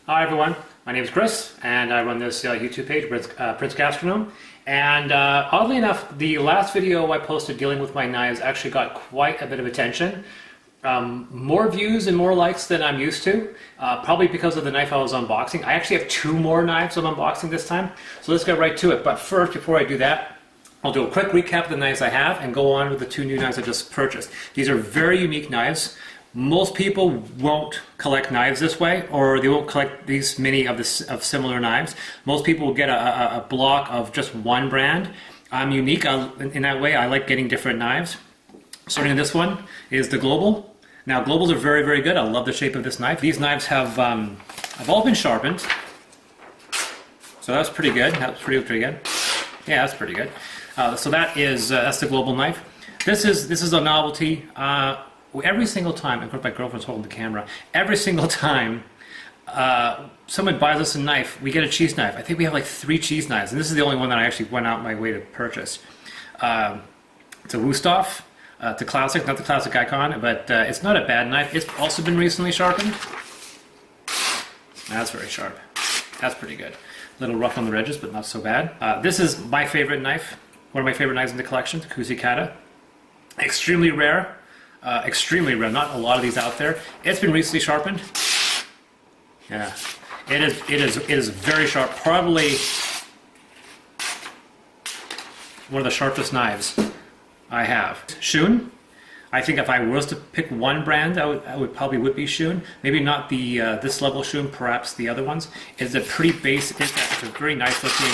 Hi everyone, my name is Chris and I run this YouTube page, Prince Gastronome. And oddly enough, the last video I posted dealing with my knives actually got quite a bit of attention. More views and more likes than I'm used to, probably because of the knife I was unboxing. I actually have two more knives I'm unboxing this time, so let's get right to it. But first, before I do that, I'll do a quick recap of the knives I have and go on with the two new knives I just purchased. These are very unique knives. Most people won't collect knives this way, or they won't collect these many of similar knives. Most people will get a block of just one brand. I'm unique in that way. I like getting different knives. Starting this one is the Global. Now Globals are very, very good. I love the shape of this knife. These knives have all been sharpened, so that's pretty good. That's pretty good. Yeah, that's pretty good. So that's the Global knife. This is a novelty. Every single time, of course my girlfriend's holding the camera, every single time someone buys us a knife, we get a cheese knife. I think we have like 3 cheese knives, and this is the only one that I actually went out my way to purchase. It's a Wusthof, it's a classic, not the classic Ikon, but it's not a bad knife. It's also been recently sharpened. That's very sharp. That's pretty good. A little rough on the edges, but not so bad. This is my favorite knife, one of my favorite knives in the collection, the Kussi Kata. Extremely rare. Extremely rare, not a lot of these out there. It's been recently sharpened. Yeah, it is very sharp. Probably one of the sharpest knives I have. Shun. I think if I was to pick one brand, I would probably be Shun. Maybe not the this level Shun, perhaps the other ones. It's a pretty basic. It's a very nice looking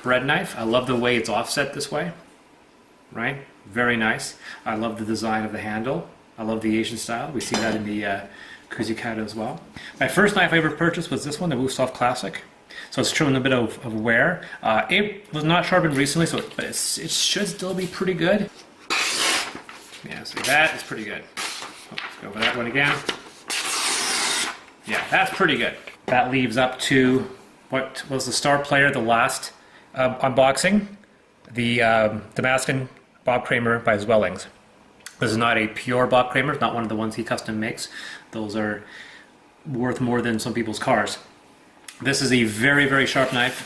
bread knife. I love the way it's offset this way. Right? Very nice. I love the design of the handle. I love the Asian style. We see that in the Kussi Kata as well. My first knife I ever purchased was this one, the Wusthof Classic. So it's showing a bit of wear. It was not sharpened recently, but it should still be pretty good. Yeah, so that is pretty good. Let's go over that one again. Yeah, that's pretty good. That leaves up to what was the star player, the last unboxing, the Damascus Bob Kramer by Zwilling. This is not a pure Bob Kramer, it's not one of the ones he custom makes. Those are worth more than some people's cars. This is a very, very sharp knife.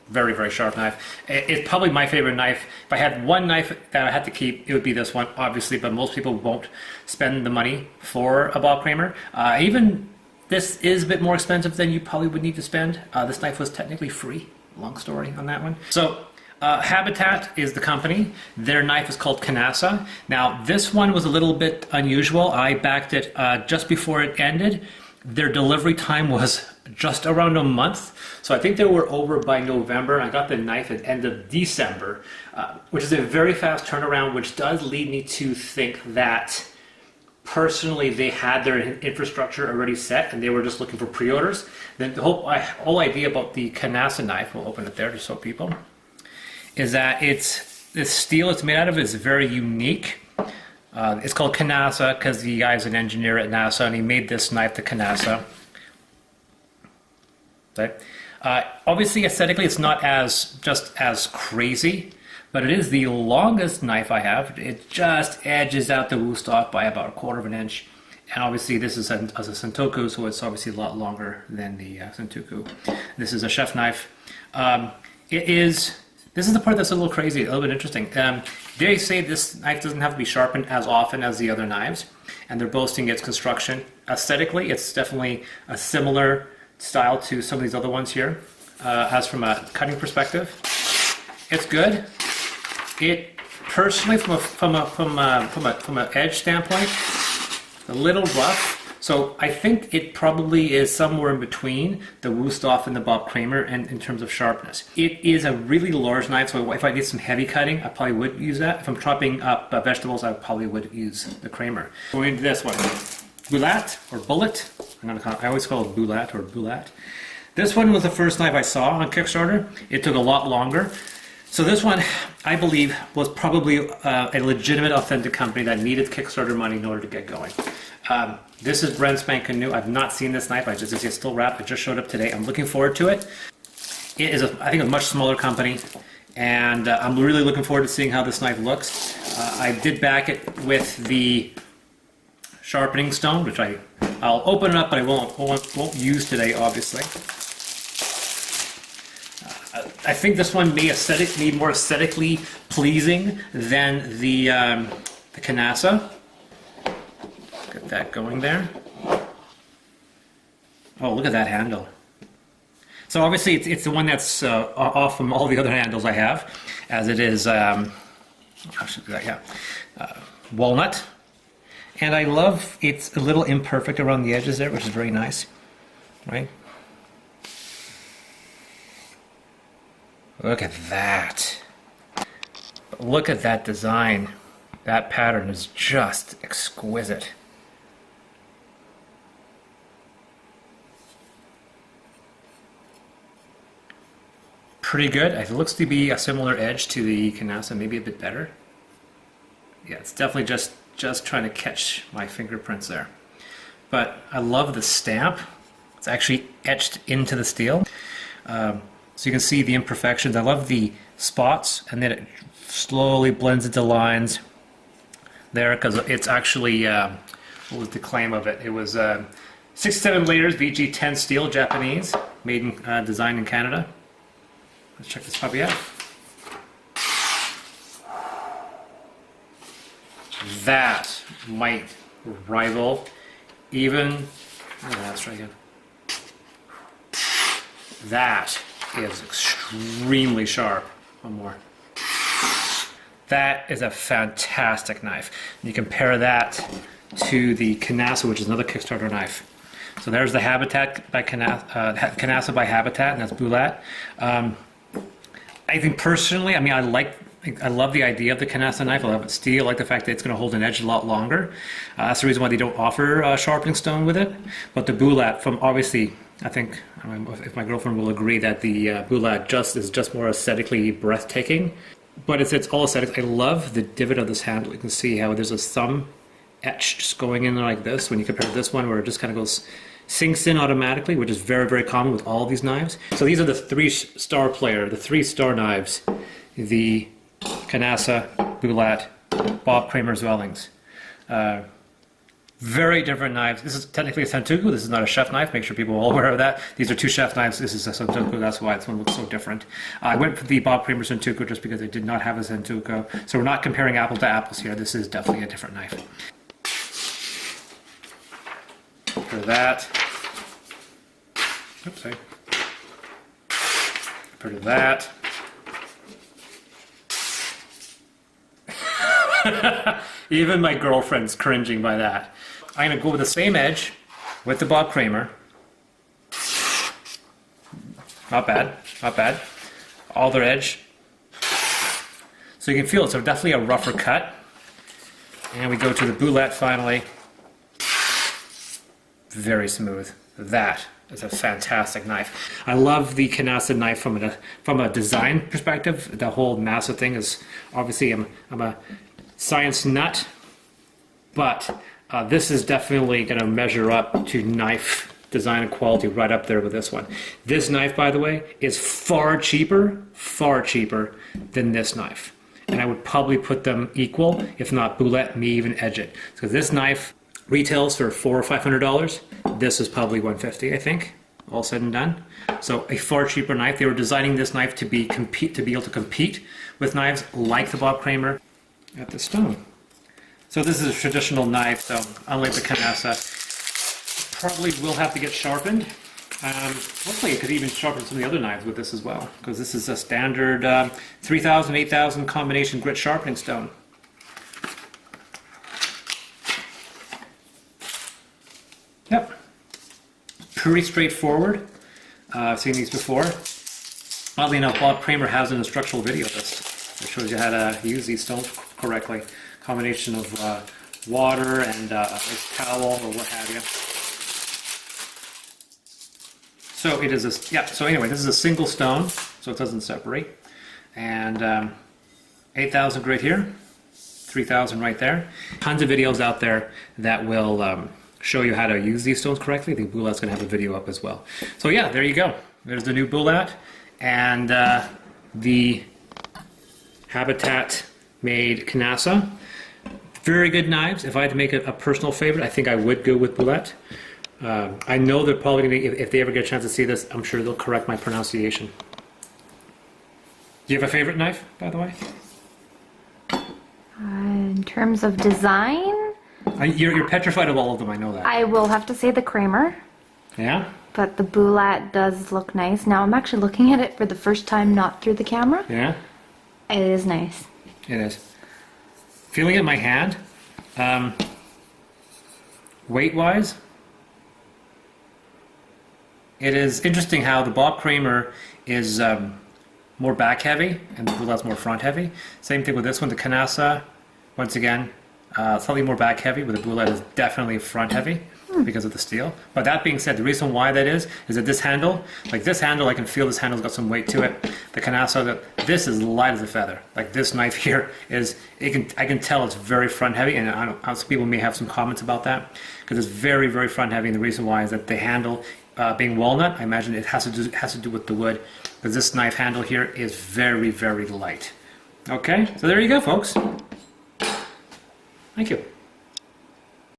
Very, very sharp knife. It's probably my favorite knife. If I had one knife that I had to keep, it would be this one, obviously, but most people won't spend the money for a Bob Kramer. Even this is a bit more expensive than you probably would need to spend. This knife was technically free. Long story on that one. So Habitat is the company. Their knife is called Knasa. Now this one was a little bit unusual. I backed it just before it ended. Their delivery time was just around a month. So I think they were over by November. I got the knife at the end of December, which is a very fast turnaround, which does lead me to think that personally they had their infrastructure already set and they were just looking for pre-orders. Then the whole idea about the Knasa knife, we'll open it there to show people, is that this steel it's made out of is very unique. It's called Knasa because the guy's an engineer at NASA and he made this knife, the Knasa. Okay. Obviously aesthetically it's not just as crazy, but it is the longest knife I have. It just edges out the Wusthof by about 1/4 of an inch. And obviously this is a Santoku, so it's obviously a lot longer than the Santoku. This is a chef knife. This is the part that's a little crazy, a little bit interesting. They say this knife doesn't have to be sharpened as often as the other knives, and they're boasting its construction. Aesthetically, it's definitely a similar style to some of these other ones here. As from a cutting perspective, it's good. It personally, from an edge standpoint, a little rough. So I think it probably is somewhere in between the Wusthof and the Bob Kramer in terms of sharpness. It is a really large knife, so if I did some heavy cutting, I probably would use that. If I'm chopping up vegetables, I probably would use the Kramer. Going into this one, Bulat or Bullet. I always call it Bulat or Bulat. This one was the first knife I saw on Kickstarter. It took a lot longer. So this one, I believe, was probably a legitimate, authentic company that needed Kickstarter money in order to get going. This is brand spanking new. I've not seen this knife. It's still wrapped. It just showed up today. I'm looking forward to it. It is, I think, a much smaller company, and I'm really looking forward to seeing how this knife looks. I did back it with the sharpening stone, which I'll open it up, but I won't use today, obviously. I think this one may be more aesthetically pleasing than the Knasa. Get that going there. Oh, look at that handle. So obviously it's the one that's off from all the other handles I have, as it is walnut. And I love it's a little imperfect around the edges there, which is very nice, right? Look at that. Look at that design. That pattern is just exquisite. Pretty good. It looks to be a similar edge to the Knasa, maybe a bit better. Yeah, it's definitely just trying to catch my fingerprints there. But I love the stamp. It's actually etched into the steel. So you can see the imperfections. I love the spots, and then it slowly blends into lines there, because it's actually, what was the claim of it? It was 67 layers VG10 steel, Japanese, made in, designed in Canada. Let's check this puppy out. That might rival even, let's try again. That is extremely sharp. One more. That is a fantastic knife. And you compare that to the Knasa, which is another Kickstarter knife. So there's the Habitat by Knasa by Habitat, and that's Bulat. I think personally, I mean, I love the idea of the Knasa knife. I love its steel. I like the fact that it's going to hold an edge a lot longer. That's the reason why they don't offer sharpening stone with it. But the Bulat, from obviously, I think, if my girlfriend will agree, that the Bulat is just more aesthetically breathtaking. But it's all aesthetic. I love the divot of this handle. You can see how there's a thumb etched just going in like this when you compare to this one, where it just kind of goes, sinks in automatically, which is very, very common with all these knives. So these are the three-star knives. The Knasa, Bulat, Bob Kramer Zwillings. Very different knives. This is technically a Santoku. This is not a chef knife. Make sure people are all aware of that. These are two chef knives. This is a Santoku. That's why this one looks so different. I went for the Bob Kramer Santoku just because I did not have a Santoku. So we're not comparing apples to apples here. This is definitely a different knife. For that. Oops, sorry. For that. Even my girlfriend's cringing by that. I'm going to go with the same edge with the Bob Kramer. Not bad, not bad. Other edge. So you can feel it, so definitely a rougher cut. And we go to the Bulat finally. Very smooth. That is a fantastic knife. I love the Knasa knife from a design perspective. The whole Knasa thing is, obviously I'm a science nut, but this is definitely going to measure up to knife design and quality right up there with this one. This knife, by the way, is far cheaper than this knife. And I would probably put them equal, if not Bulat, me even edge it. So this knife retails for $400 or $500. This is probably $150, I think, all said and done. So a far cheaper knife. They were designing this knife to be able to compete with knives like the Bob Kramer at the stone. So this is a traditional knife, so unlike the Knasa, probably will have to get sharpened. Hopefully it could even sharpen some of the other knives with this as well, because this is a standard 3000, 8000 combination grit sharpening stone. Yep, pretty straightforward. I've seen these before. Oddly enough, Bob Kramer has an instructional video of this that shows you how to use these stones correctly. Combination of water and a towel or what have you. So it is so anyway, this is a single stone, so it doesn't separate. And 8,000 grit here, 3,000 right there. Tons of videos out there that will show you how to use these stones correctly. I think Bulat's going to have a video up as well. So yeah, there you go. There's the new Bulat and the Habitat made Knasa. Very good knives. If I had to make a personal favorite, I think I would go with Bulat. I know they're probably going to, if they ever get a chance to see this, I'm sure they'll correct my pronunciation. Do you have a favorite knife, by the way? In terms of design, You're petrified of all of them, I know that. I will have to say the Kramer. Yeah? But the Bulat does look nice. Now I'm actually looking at it for the first time, not through the camera. Yeah? It is nice. It is. Feeling it in my hand, weight-wise, it is interesting how the Bob Kramer is more back-heavy and the Bulat's more front-heavy. Same thing with this one, the Knasa, once again, slightly more back-heavy, but the Bulat is definitely front-heavy because of the steel. But that being said, the reason why that is that this handle, like this handle, I can feel this handle's got some weight to it. The Knasa, this is light as a feather. Like this knife here is, I can tell it's very front-heavy, and I don't, some people may have some comments about that because it's very, very front-heavy. And the reason why is that the handle, being walnut, I imagine it has to do with the wood, because this knife handle here is very, very light. Okay, so there you go, folks. Thank you.